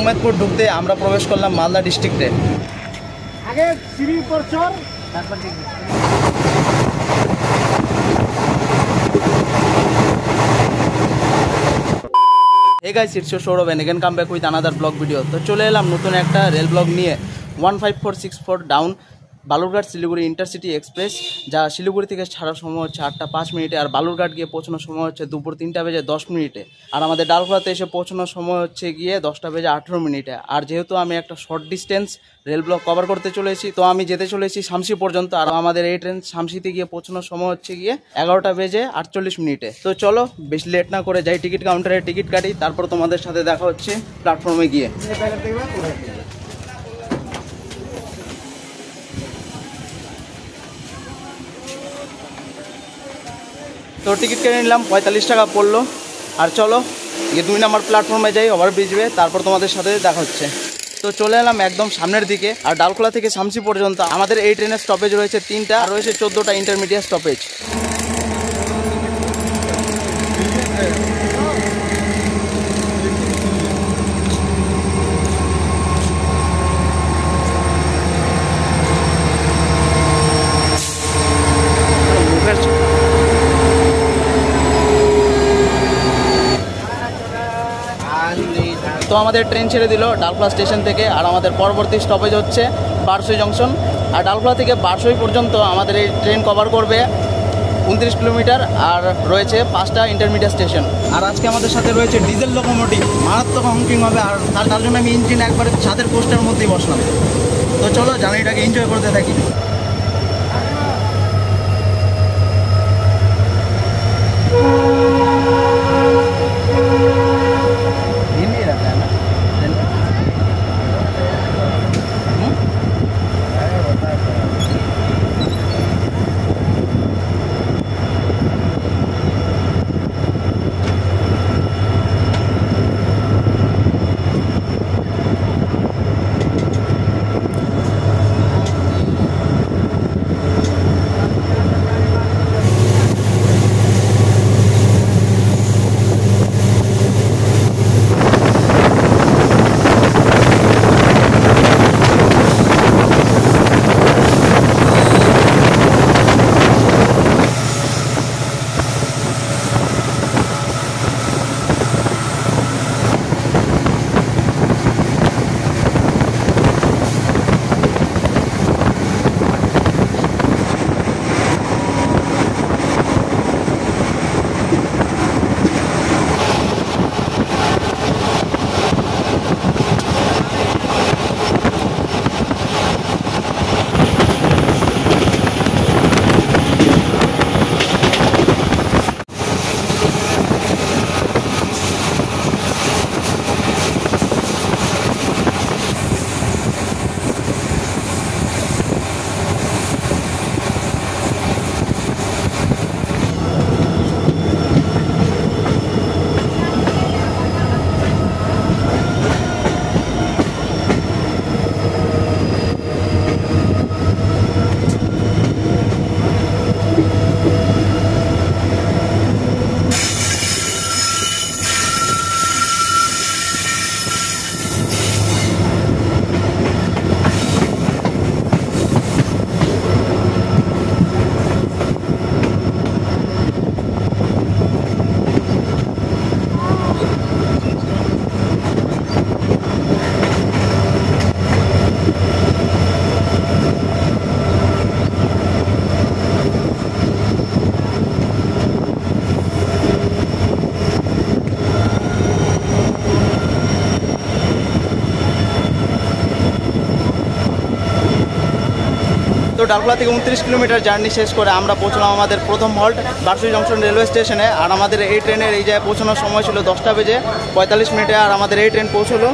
উমেদপুর ঢুকতে আমরা প্রবেশ করলাম মালদা ডিস্ট্রিক্টে। আগে সিঁড়ির পর চর, তারপর Hey guys, it's your Saurav and again come back with another vlog video. তো চলে এলাম নতুন একটা রেল ব্লগ নিয়ে। 15464 down Balurghat Siliguri intercity express, যা শিলিগুড়ি থেকে ছাড়ার সময় হচ্ছে 8টা 5 মিনিটে, আর বালুরঘাট গিয়ে পৌঁছানোর সময় হচ্ছে দুপুর 3টা বেজে 10 মিনিটে, আর আমাদের ডালখোলাতে এসে পৌঁছানোর সময় হচ্ছে গিয়ে 10টা বেজে 18 মিনিটে। আর যেহেতু আমি একটা short distance rail blog cover করতে চলেছি, তো আমি যেতে চলেছি শামসি পর্যন্ত, আর আমাদের এই ট্রেন শামসিতে গিয়ে পৌঁছানোর সময় হচ্ছে গিয়ে 11টা বেজে 48 মিনিটে। তো চলো বেশি লেট না করে যাই টিকিট কাউন্টারে টিকিট কাটি, তারপর তোমাদের সাথে দেখা হচ্ছে প্ল্যাটফর্মে গিয়ে। তো টিকিট কেটে নিলাম, 45 টাকা পড়লো। আর চলো গিয়ে 2 নম্বর প্ল্যাটফর্মে যাই, ওভারব্রিজে, তারপর তোমাদের সাথে দেখা হচ্ছে। তো চলে এলাম একদম সামনের দিকে, আর ডালখোলা থেকে শামসি পর্যন্ত আমাদের এই ট্রেনের স্টপেজ রয়েছে 3টা, আর রয়েছে 14টা ইন্টারমিডিয়েট স্টপেজ। তো আমাদের ট্রেন ছেড়ে দিল ডালখোলা স্টেশন থেকে, আর আমাদের পরবর্তী স্টপেজ হচ্ছে বারসই জংশন। আর ডালখোলা থেকে বারসই পর্যন্ত আমাদের এই ট্রেন কভার করবে 29 কিলোমিটার, আর রয়েছে 5টা ইন্টারমিডিয়েট স্টেশন। আর আজকে আমাদের সাথে রয়েছে ডিজেল লোকোমোটিভ, মারাত্মক হংকিং হবে, আর তার জন্য আমি ইঞ্জিন একবারে ছাদের পোস্টের মধ্যেই বসলাম। তো চলো জার্নিটাকে এনজয় করতে থাকি। তো ডালখোলা থেকে 29 কিলোমিটার জার্নি শেষ করে আমরা পৌঁছলাম আমাদের প্রথম হল্ট বারসই জংশন রেলওয়ে স্টেশনে। আর আমাদের এই ট্রেনের এই জায়গায় পৌঁছানোর সময় ছিল 10টা বেজে 45 মিনিটে, আর আমাদের এই ট্রেন পৌঁছলো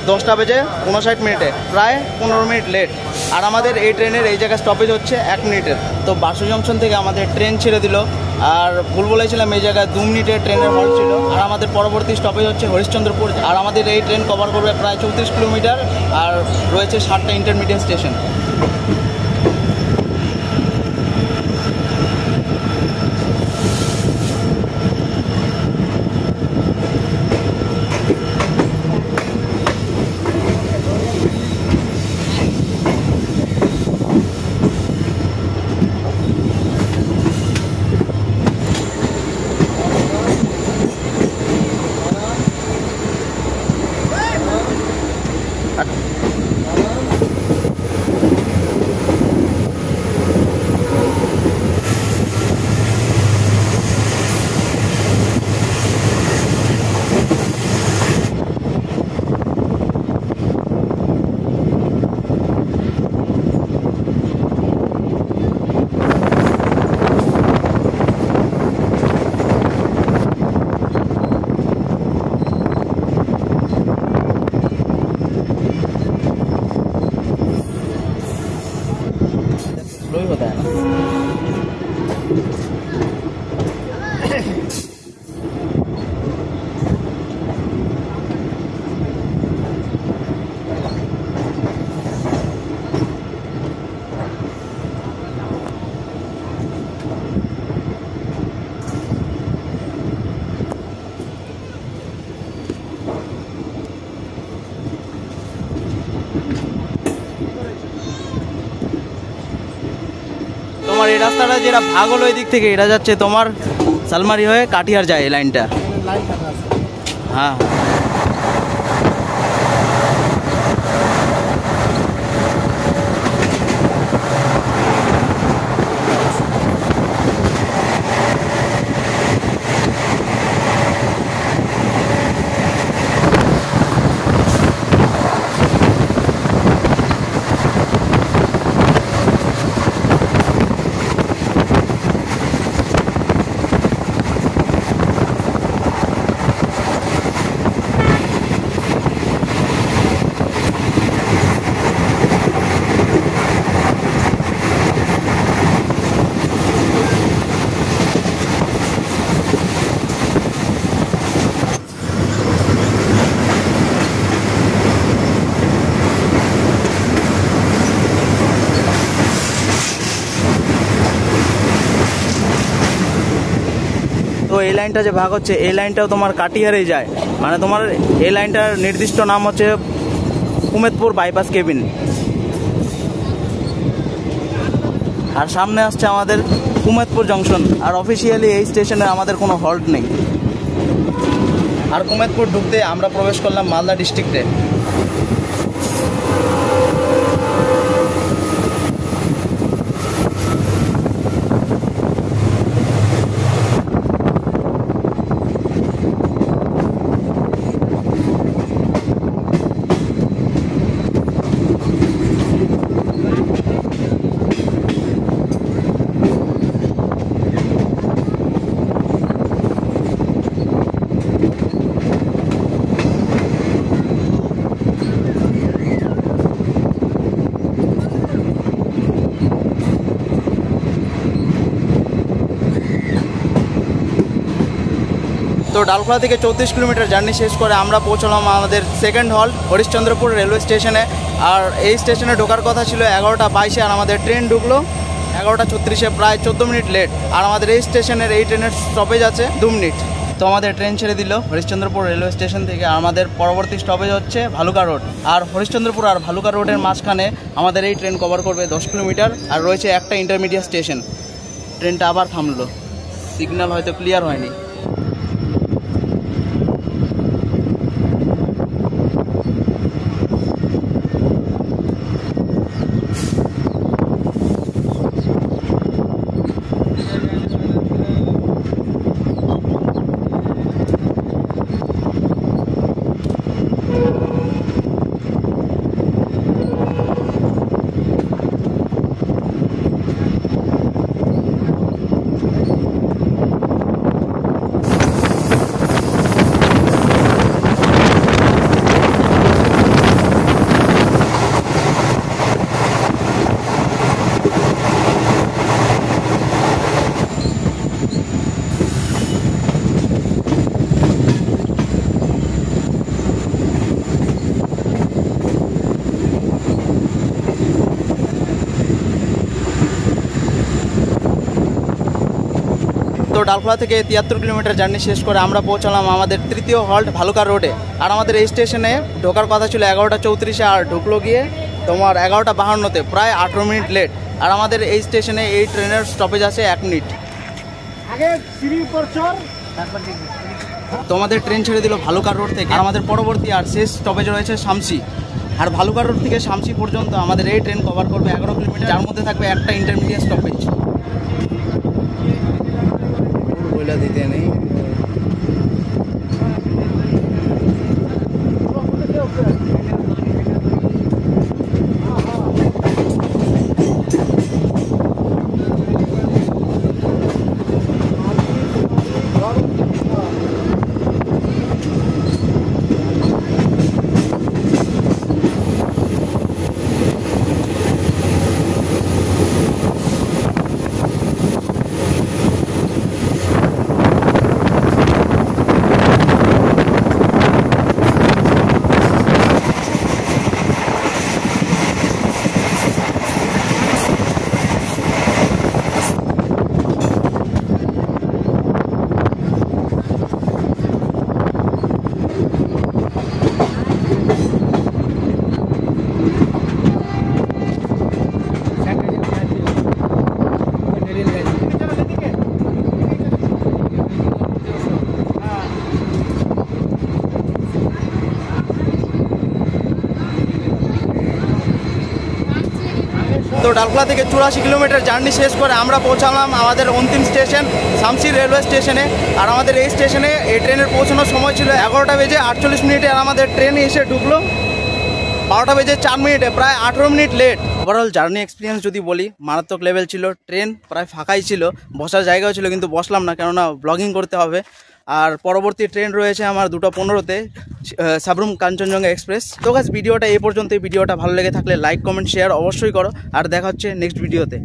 10টা বেজে 59 মিনিটে, প্রায় 15 মিনিট লেট। আর আমাদের এই ট্রেনের এই জায়গায় স্টপেজ হচ্ছে 1 মিনিটের। তো বারসই জংশন থেকে আমাদের ট্রেন ছেড়ে দিল, আর ভুল বলেছিলাম, এই জায়গায় 2 মিনিটের ট্রেনের হল্ট ছিল। আর আমাদের পরবর্তী স্টপেজ হচ্ছে হরিশ্চন্দ্রপুর, আর আমাদের এই ট্রেন কভার করবে প্রায় 34 কিলোমিটার, আর রয়েছে 7টা ইন্টারমিডিয়েট স্টেশন। তোমার এই রাস্তাটা যেটা ভাগ হলো এই দিক থেকে, এটা যাচ্ছে তোমার সালমারি হয়ে কাটিহার যায় এই লাইনটা। লাইন কাটা আছে। হ্যাঁ তো এই লাইনটা যে ভাগ হচ্ছে এই লাইনটাও তোমার কাটিহারেই যায়, মানে তোমার এই লাইনটার নির্দিষ্ট নাম হচ্ছে উমেদপুর বাইপাস কেবিন। আর সামনে আসছে আমাদের উমেদপুর জংশন। আর অফিসিয়ালি এই স্টেশনে আমাদের কোনো হল্ট নেই। আর উমেদপুর ঢুকতে আমরা প্রবেশ করলাম মালদা ডিস্ট্রিক্টে। তো ডালখোলা থেকে 34 কিলোমিটার জার্নি শেষ করে আমরা পৌঁছলাম আমাদের সেকেন্ড হল্ট হরিশ্চন্দ্রপুর রেলওয়ে স্টেশনে। আর এই স্টেশনে ঢোকার কথা ছিল 11:22-এ, আর আমাদের ট্রেন ঢুকলো 11:36-এ, প্রায় 14 মিনিট লেট। আর আমাদের এই স্টেশনের এই ট্রেনের স্টপেজ আছে 2 মিনিট। তো আমাদের ট্রেন ছেড়ে দিল হরিশ্চন্দ্রপুর রেলওয়ে স্টেশন থেকে। আর আমাদের পরবর্তী স্টপেজ হচ্ছে ভালুকা রোড। আর হরিশ্চন্দ্রপুর আর ভালুকা রোডের মাঝখানে আমাদের এই ট্রেন কভার করবে 10 কিলোমিটার। আর রয়েছে একটা ইন্টারমিডিয়েট স্টেশন। ট্রেনটা আবার থামলো, সিগন্যাল হয়তো ক্লিয়ার হয়নি। তো ডালখোলা থেকে 73 কিলোমিটার জার্নি শেষ করে আমরা পৌঁছালাম আমাদের তৃতীয় হল্ট ভালুকা রোডে। আর আমাদের এই স্টেশনে ঢোকার কথা ছিল 11:34-এ, আর ঢুকলো গিয়ে তোমার 11:52-তে, প্রায় 18 মিনিট লেট। আর আমাদের এই স্টেশনে এই ট্রেনের স্টপেজ আছে 1 মিনিট। আগে সিঁড়ির উপর চড়, তারপর তো আমাদের ট্রেন ছেড়ে দিল ভালুকা রোড থেকে। আর আমাদের পরবর্তী আর শেষ স্টপেজ রয়েছে শামসি। আর ভালুকা রোড থেকে শামসি পর্যন্ত আমাদের এই ট্রেন কভার করবে 11 কিলোমিটার, যার মধ্যে থাকবে একটা ইন্টারমিডিয়েট স্টপেজ। বইলা দিতে নেই। তো ডালখোলা থেকে 84 কিলোমিটার জার্নি শেষ করে আমরা পৌঁছালাম আমাদের অন্তিম স্টেশন শামসি রেলওয়ে স্টেশনে। আর আমাদের এই স্টেশনে এই ট্রেনের পৌঁছানোর সময় ছিল 11টা বেজে 48 মিনিটে, আর আমাদের ট্রেন এসে ঢুকলো 12টা বেজে 4 মিনিটে, প্রায় 18 minute late. Overall journey experience যদি বলি মারাত্মক লেভেল ছিল। ট্রেন প্রায় ফাঁকাই ছিল, বসার জায়গাও ছিল কিন্তু বসলাম না, কেননা ব্লগিং করতে হবে। আর পরবর্তী ট্রেন রয়েছে আমার 2:15-তে সাবরুম কাঞ্চনজঙ্ঘা এক্সপ্রেস। তো গাইস ভিডিওটা এই পর্যন্ত। ভিডিওটা ভালো লেগে থাকলে লাইক কমেন্ট শেয়ার অবশ্যই করো, আর দেখা হচ্ছে নেক্সট ভিডিওতে।